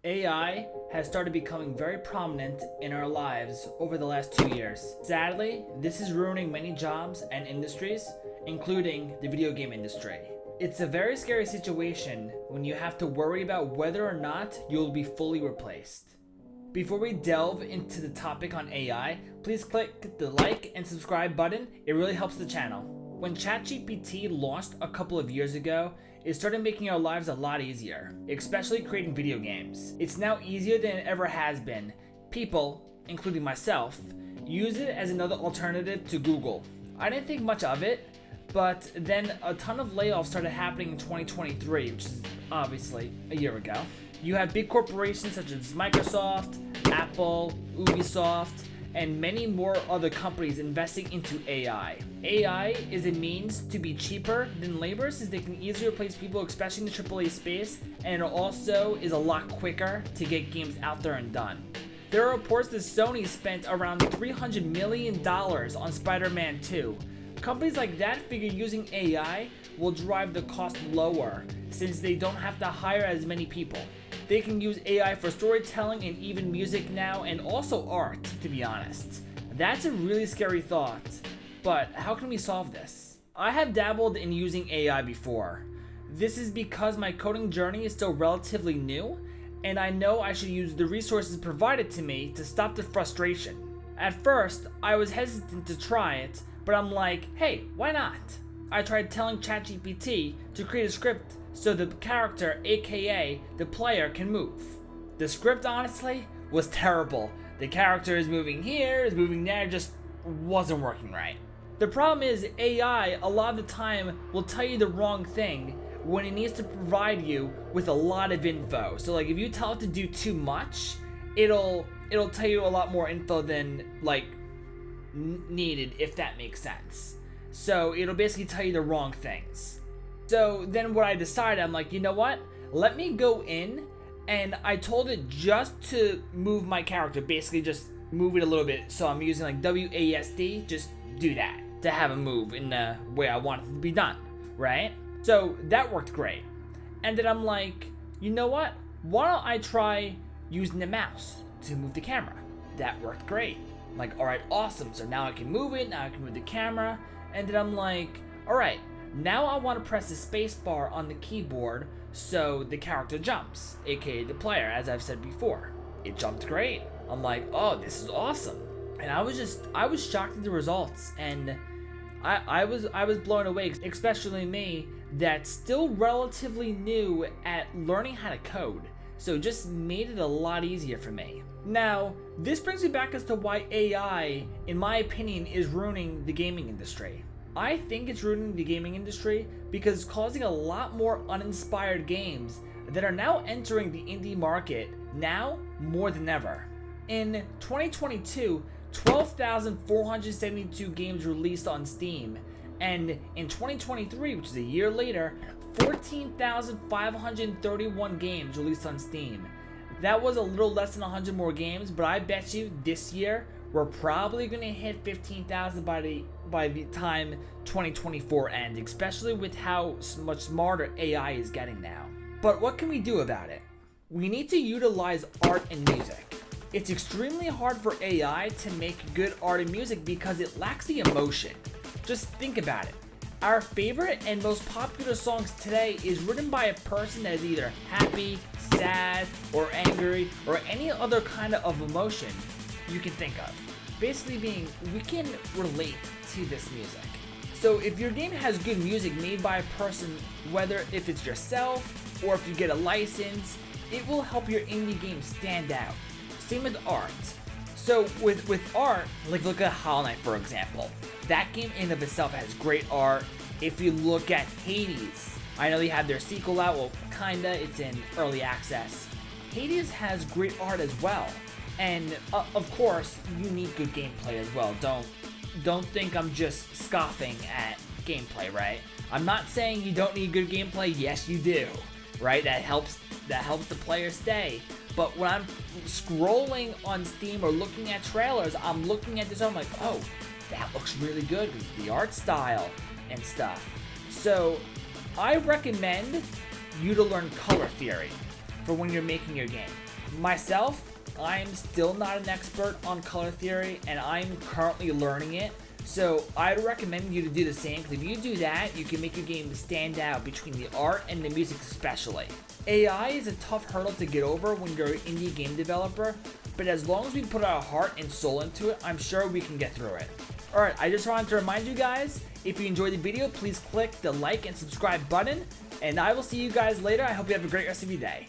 AI has started becoming very prominent in our lives over the last 2 years. Sadly, this is ruining many jobs and industries, including the video game industry. It's a very scary situation when you have to worry about whether or not you'll be fully replaced. Before we delve into the topic on AI, please click the like and subscribe button. It really helps the channel. When ChatGPT launched a couple of years ago, it started making our lives a lot easier, especially creating video games. It's now easier than it ever has been. People, including myself, use it as another alternative to Google. I didn't think much of it, but then a ton of layoffs started happening in 2023, which is obviously a year ago. You have big corporations such as Microsoft, Apple, Ubisoft, and many more other companies investing into AI. AI is a means to be cheaper than labor since they can easily replace people, especially in the AAA space, and it also is a lot quicker to get games out there and done. There are reports that Sony spent around $300 million on Spider-Man 2. Companies like that figure using AI will drive the cost lower since they don't have to hire as many people. They can use AI for storytelling and even music now, and also art, to be honest. That's a really scary thought, but how can we solve this? I have dabbled in using AI before. This is because my coding journey is still relatively new, and I know I should use the resources provided to me to stop the frustration. At first, I was hesitant to try it, but I'm like, hey, why not? I tried telling ChatGPT to create a script so the character, aka the player, can move. The script honestly was terrible. The character is moving here, is moving there, just wasn't working right. The problem is AI a lot of the time will tell you the wrong thing when it needs to provide you with a lot of info. So like if you tell it to do too much, it'll tell you a lot more info than needed, if that makes sense. So it'll basically tell you the wrong things. So then what I decided, I'm like, you know what? Let me go in, and I told it just to move my character, basically just move it a little bit. So I'm using like WASD, just do that to have it move in the way I want it to be done, right? So that worked great. And then I'm like, you know what? Why don't I try using the mouse to move the camera? That worked great. I'm like, all right, awesome. So now I can move it, now I can move the camera. And then I'm like, all right, now I want to press the space bar on the keyboard so the character jumps, aka the player, as I've said before. It jumped great. I'm like, oh, this is awesome. And I was shocked at the results, and I was blown away, especially me that's still relatively new at learning how to code. So it just made it a lot easier for me. Now, this brings me back as to why AI, in my opinion, is ruining the gaming industry. I think it's ruining the gaming industry because it's causing a lot more uninspired games that are now entering the indie market now more than ever. In 2022, 12,472 games released on Steam, and in 2023, which is a year later, 14,531 games released on Steam. That was a little less than 100 more games, but I bet you this year we're probably going to hit 15,000 by the time 2024 ends, especially with how much smarter AI is getting now. But what can we do about it? We need to utilize art and music. It's extremely hard for AI to make good art and music because it lacks the emotion. Just think about it. Our favorite and most popular songs today is written by a person that is either happy, sad, or angry, or any other kind of emotion you can think of. Basically being, we can relate to this music. So if your game has good music made by a person, whether if it's yourself or if you get a license, it will help your indie game stand out. Same with art. So with art, like look at Hollow Knight for example. That game in of itself has great art. If you look at Hades, I know they have their sequel out, well kinda, it's in early access. Hades has great art as well. And of course, you need good gameplay as well. Don't think I'm just scoffing at gameplay, right? I'm not saying you don't need good gameplay. Yes, you do, right? That helps the player stay. But when I'm scrolling on Steam or looking at trailers, I'm looking at this, I'm like, oh, that looks really good with the art style and stuff. So I recommend you to learn color theory for when you're making your game. Myself, I'm still not an expert on color theory, and I'm currently learning it. So I'd recommend you to do the same, because if you do that, you can make your game stand out between the art and the music especially. AI is a tough hurdle to get over when you're an indie game developer, but as long as we put our heart and soul into it, I'm sure we can get through it. Alright, I just wanted to remind you guys, if you enjoyed the video, please click the like and subscribe button, and I will see you guys later. I hope you have a great rest of your day.